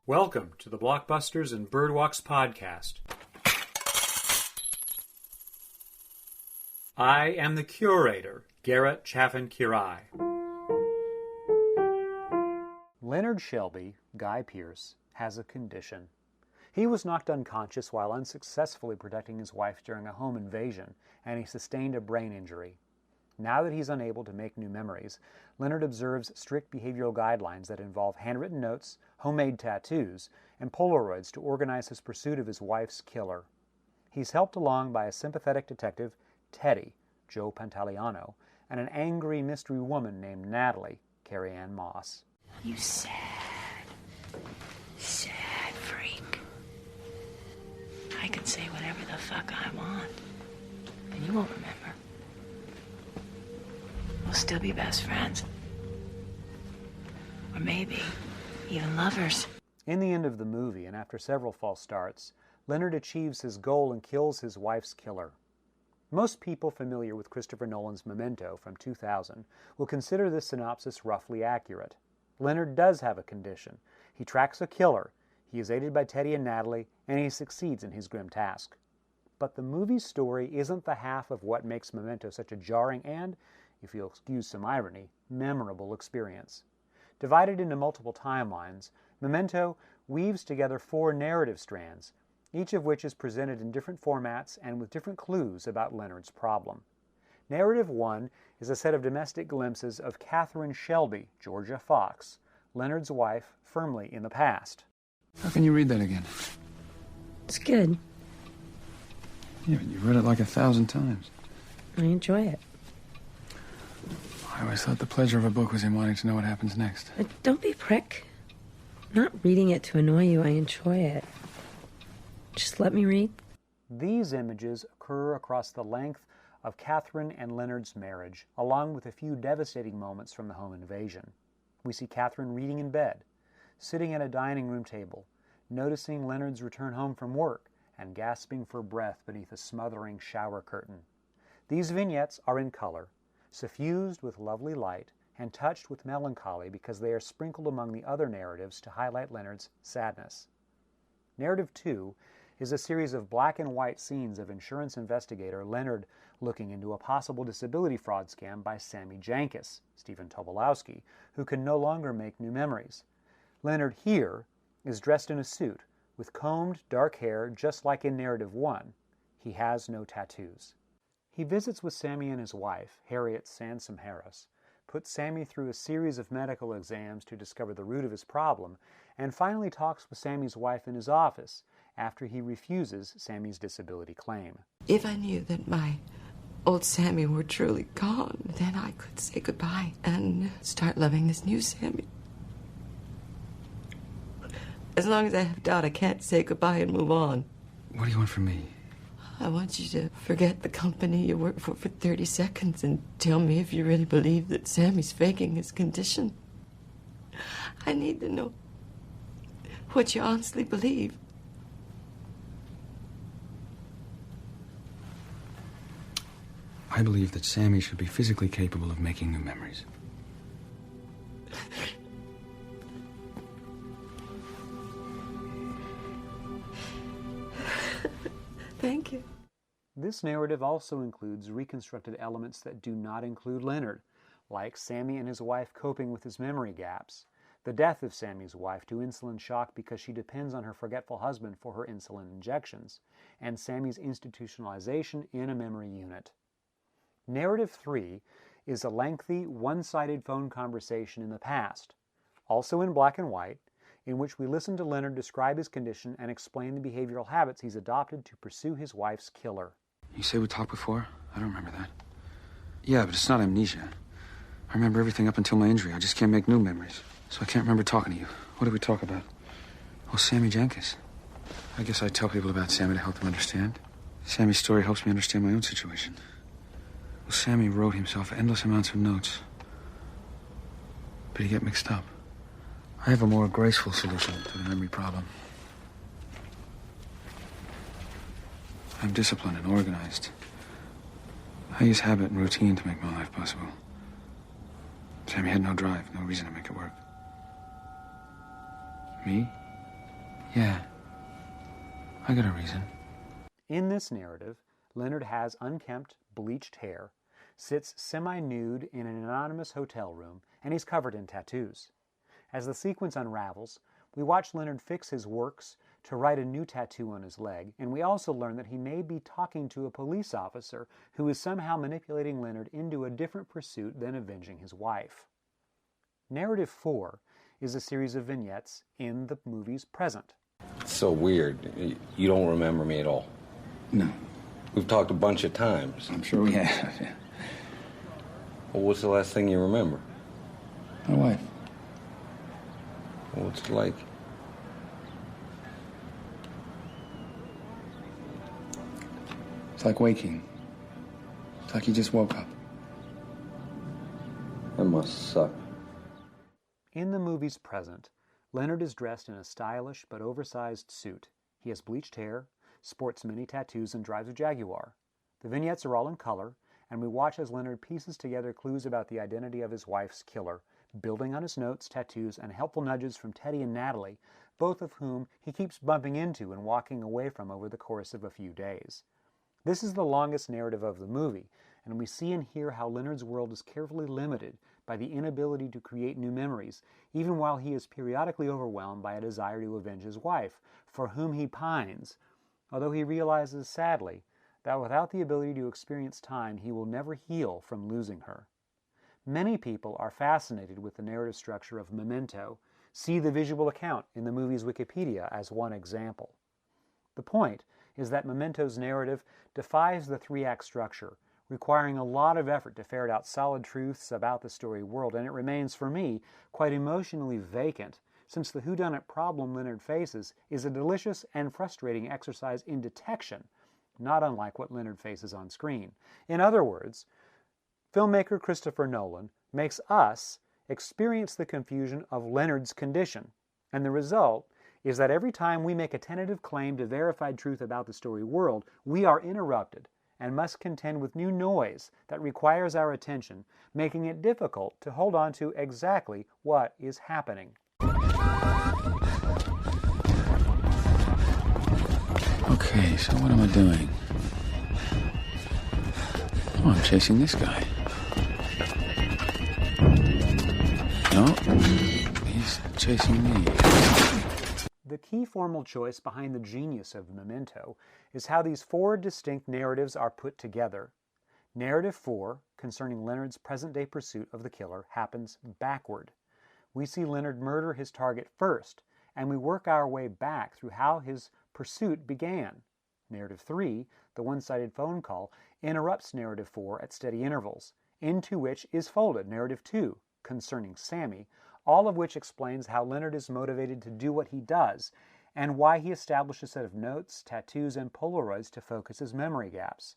Welcome to the Blockbusters and Birdwalks podcast. I am the curator, Garrett Chaffin-Quiray. Leonard Shelby, Guy Pearce, has a condition. He was knocked unconscious while unsuccessfully protecting his wife during a home invasion, and he sustained a brain injury. Now that he's unable to make new memories, Leonard observes strict behavioral guidelines that involve handwritten notes, homemade tattoos, and Polaroids to organize his pursuit of his wife's killer. He's helped along by a sympathetic detective, Teddy, Joe Pantaleano, and an angry mystery woman named Natalie, Carrie Ann Moss. You sad freak. I can say whatever the fuck I want, and you won't remember. We'll still be best friends. Or maybe even lovers. In the end of the movie, and after several false starts, Leonard achieves his goal and kills his wife's killer. Most people familiar with Christopher Nolan's Memento from 2000 will consider this synopsis roughly accurate. Leonard does have a condition. He tracks a killer, he is aided by Teddy and Natalie, and he succeeds in his grim task. But the movie's story isn't the half of what makes Memento such a jarring and, if you'll excuse some irony, memorable experience. Divided into multiple timelines, Memento weaves together 4 narrative strands, each of which is presented in different formats and with different clues about Leonard's problem. Narrative 1 is a set of domestic glimpses of Catherine Shelby, Georgia Fox, Leonard's wife, firmly in the past. How can you read that again? It's good. Yeah, but you've read it like 1,000 times. I enjoy it. I always thought the pleasure of a book was in wanting to know what happens next. Don't be a prick. I'm not reading it to annoy you. I enjoy it. Just let me read. These images occur across the length of Catherine and Leonard's marriage, along with a few devastating moments from the home invasion. We see Catherine reading in bed, sitting at a dining room table, noticing Leonard's return home from work, and gasping for breath beneath a smothering shower curtain. These vignettes are in color, suffused with lovely light, and touched with melancholy because they are sprinkled among the other narratives to highlight Leonard's sadness. Narrative 2 is a series of black and white scenes of insurance investigator Leonard looking into a possible disability fraud scam by Sammy Jankis, Stephen Tobolowsky, who can no longer make new memories. Leonard here is dressed in a suit, with combed dark hair just like in Narrative 1. He has no tattoos. He visits with Sammy and his wife, Harriet Sansom Harris, puts Sammy through a series of medical exams to discover the root of his problem, and finally talks with Sammy's wife in his office after he refuses Sammy's disability claim. If I knew that my old Sammy were truly gone, then I could say goodbye and start loving this new Sammy. As long as I have doubt, I can't say goodbye and move on. What do you want from me? I want you to forget the company you work for 30 seconds and tell me if you really believe that Sammy's faking his condition. I need to know what you honestly believe. I believe that Sammy should be physically capable of making new memories. Thank you. This narrative also includes reconstructed elements that do not include Leonard, like Sammy and his wife coping with his memory gaps, the death of Sammy's wife to insulin shock because she depends on her forgetful husband for her insulin injections, and Sammy's institutionalization in a memory unit. Narrative 3 is a lengthy, one-sided phone conversation in the past, also in black and white, in which we listen to Leonard describe his condition and explain the behavioral habits he's adopted to pursue his wife's killer. You say we talked before? I don't remember that. Yeah, but it's not amnesia. I remember everything up until my injury. I just can't make new memories. So I can't remember talking to you. What did we talk about? Oh, Sammy Jankis. I guess I tell people about Sammy to help them understand. Sammy's story helps me understand my own situation. Well, Sammy wrote himself endless amounts of notes. But he get mixed up. I have a more graceful solution to the memory problem. I'm disciplined and organized. I use habit and routine to make my life possible. Sammy had no drive, no reason to make it work. Me? Yeah. I got a reason. In this narrative, Leonard has unkempt, bleached hair, sits semi-nude in an anonymous hotel room, and he's covered in tattoos. As the sequence unravels, we watch Leonard fix his works to write a new tattoo on his leg, and we also learn that he may be talking to a police officer who is somehow manipulating Leonard into a different pursuit than avenging his wife. Narrative 4 is a series of vignettes in the movie's present. It's so weird. You don't remember me at all. No. We've talked a bunch of times. I'm sure we have. Well, what's the last thing you remember? My wife. What's it like? It's like waking. It's like you just woke up. That must suck. In the movie's present, Leonard is dressed in a stylish but oversized suit. He has bleached hair, sports many tattoos, and drives a Jaguar. The vignettes are all in color, and we watch as Leonard pieces together clues about the identity of his wife's killer, building on his notes, tattoos, and helpful nudges from Teddy and Natalie, both of whom he keeps bumping into and walking away from over the course of a few days. This is the longest narrative of the movie, and we see and hear how Leonard's world is carefully limited by the inability to create new memories, even while he is periodically overwhelmed by a desire to avenge his wife, for whom he pines, although he realizes, sadly, that without the ability to experience time, he will never heal from losing her. Many people are fascinated with the narrative structure of Memento. See the visual account in the movie's Wikipedia as one example. The point is that Memento's narrative defies the three-act structure, requiring a lot of effort to ferret out solid truths about the story world, and it remains, for me, quite emotionally vacant, since the whodunit problem Leonard faces is a delicious and frustrating exercise in detection, not unlike what Leonard faces on screen. In other words, filmmaker Christopher Nolan makes us experience the confusion of Leonard's condition, and the result is that every time we make a tentative claim to verified truth about the story world, we are interrupted and must contend with new noise that requires our attention, making it difficult to hold on to exactly what is happening. Okay, so what am I doing? Oh, I'm chasing this guy. No, he's chasing me. The key formal choice behind the genius of Memento is how these four distinct narratives are put together. Narrative 4, concerning Leonard's present-day pursuit of the killer, happens backward. We see Leonard murder his target first, and we work our way back through how his pursuit began. Narrative 3, the one-sided phone call, interrupts Narrative 4 at steady intervals, into which is folded Narrative 2, concerning Sammy, all of which explains how Leonard is motivated to do what he does, and why he established a set of notes, tattoos, and Polaroids to focus his memory gaps.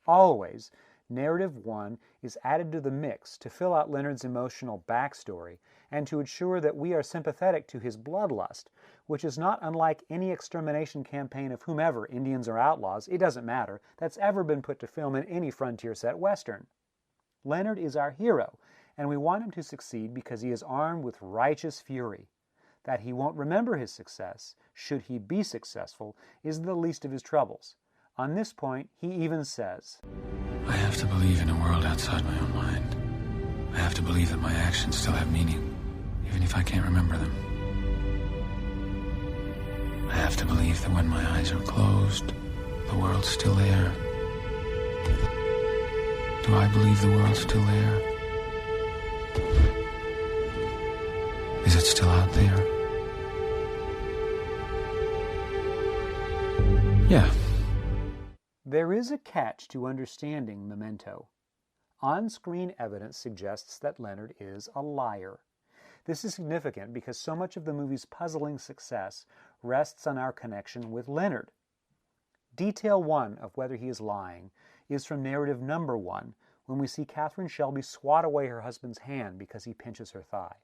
Always, Narrative 1 is added to the mix to fill out Leonard's emotional backstory and to ensure that we are sympathetic to his bloodlust, which is not unlike any extermination campaign of whomever, Indians or outlaws, it doesn't matter, that's ever been put to film in any frontier set western. Leonard is our hero, and we want him to succeed because he is armed with righteous fury. That he won't remember his success, should he be successful, is the least of his troubles. On this point, he even says, I have to believe in a world outside my own mind. I have to believe that my actions still have meaning, even if I can't remember them. I have to believe that when my eyes are closed, the world's still there. Do I believe the world's still there? Is it still out there? Yeah. There is a catch to understanding Memento. On-screen evidence suggests that Leonard is a liar. This is significant because so much of the movie's puzzling success rests on our connection with Leonard. Detail 1 of whether he is lying is from narrative number 1, when we see Catherine Shelby swat away her husband's hand because he pinches her thigh.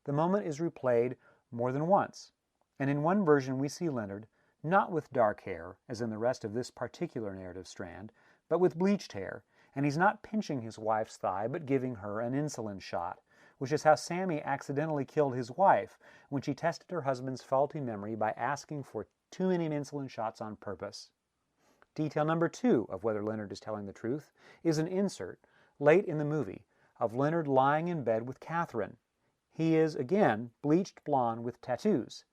The moment is replayed more than once, and in one version we see Leonard, not with dark hair, as in the rest of this particular narrative strand, but with bleached hair, and he's not pinching his wife's thigh, but giving her an insulin shot, which is how Sammy accidentally killed his wife when she tested her husband's faulty memory by asking for too many insulin shots on purpose. Detail number 2 of whether Leonard is telling the truth is an insert, late in the movie, of Leonard lying in bed with Catherine. He is, again, bleached blonde with tattoos.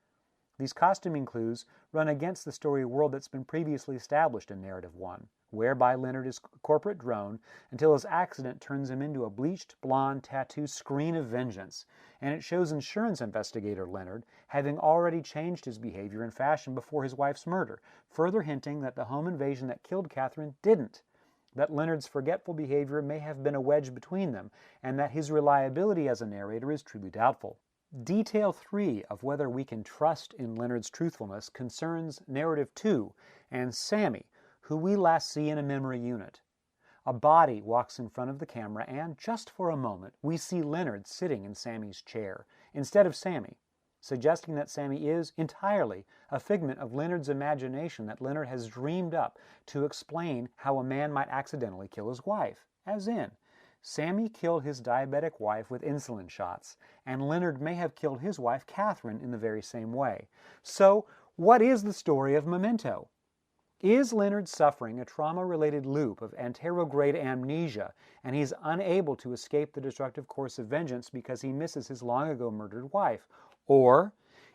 These costuming clues run against the story world that's been previously established in Narrative 1, whereby Leonard is a corporate drone until his accident turns him into a bleached blonde tattoo screen of vengeance, and it shows insurance investigator Leonard having already changed his behavior and fashion before his wife's murder, further hinting that the home invasion that killed Catherine didn't, that Leonard's forgetful behavior may have been a wedge between them, and that his reliability as a narrator is truly doubtful. Detail 3 of whether we can trust in Leonard's truthfulness concerns Narrative 2 and Sammy, who we last see in a memory unit. A body walks in front of the camera and, just for a moment, we see Leonard sitting in Sammy's chair, instead of Sammy, suggesting that Sammy is entirely a figment of Leonard's imagination that Leonard has dreamed up to explain how a man might accidentally kill his wife, as in, Sammy killed his diabetic wife with insulin shots, and Leonard may have killed his wife, Catherine, in the very same way. So, what is the story of Memento? Is Leonard suffering a trauma-related loop of anterograde amnesia, and he's unable to escape the destructive course of vengeance because he misses his long-ago murdered wife? Or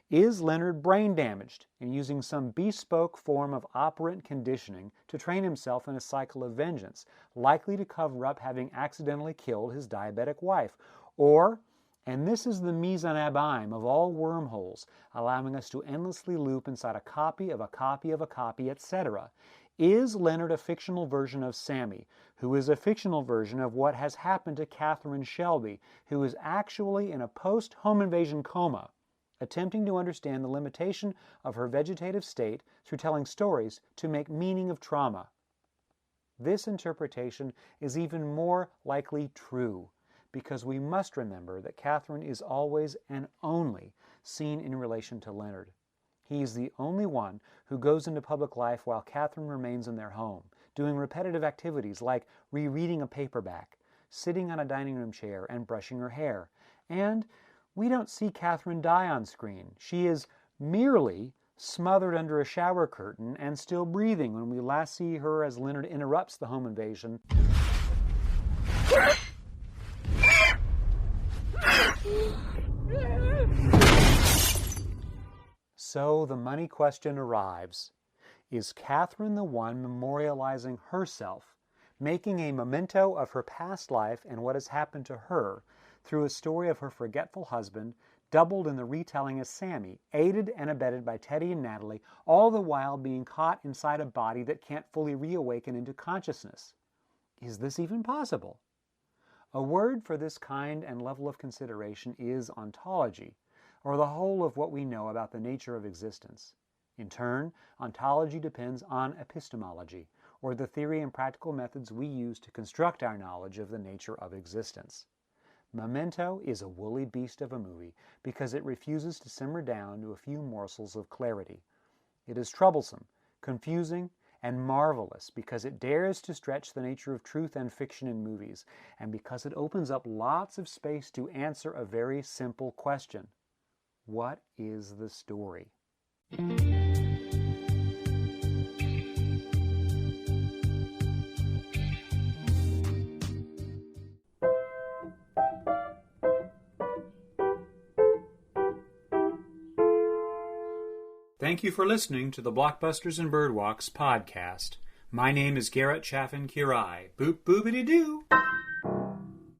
is Leonard brain damaged and using some bespoke form of operant conditioning to train himself in a cycle of vengeance, likely to cover up having accidentally killed his diabetic wife? Or, and this is the mise en abîme of all wormholes, allowing us to endlessly loop inside a copy of a copy of a copy, etc., is Leonard a fictional version of Sammy, who is a fictional version of what has happened to Catherine Shelby, who is actually in a post-home invasion coma, attempting to understand the limitation of her vegetative state through telling stories to make meaning of trauma? This interpretation is even more likely true, because we must remember that Catherine is always and only seen in relation to Leonard. He is the only one who goes into public life while Catherine remains in their home, doing repetitive activities like rereading a paperback, sitting on a dining room chair, and brushing her hair. And we don't see Catherine die on screen. She is merely smothered under a shower curtain and still breathing when we last see her as Leonard interrupts the home invasion. So the money question arrives. Is Catherine the one memorializing herself, making a memento of her past life and what has happened to her, through a story of her forgetful husband, doubled in the retelling as Sammy, aided and abetted by Teddy and Natalie, all the while being caught inside a body that can't fully reawaken into consciousness? Is this even possible? A word for this kind and level of consideration is ontology, or the whole of what we know about the nature of existence. In turn, ontology depends on epistemology, or the theory and practical methods we use to construct our knowledge of the nature of existence. Memento is a woolly beast of a movie because it refuses to simmer down to a few morsels of clarity. It is troublesome, confusing, and marvelous because it dares to stretch the nature of truth and fiction in movies, and because it opens up lots of space to answer a very simple question. What is the story? Thank you for listening to the Blockbusters and Birdwalks podcast. My name is Garrett Chaffin-Quiray. Boop boopity doo.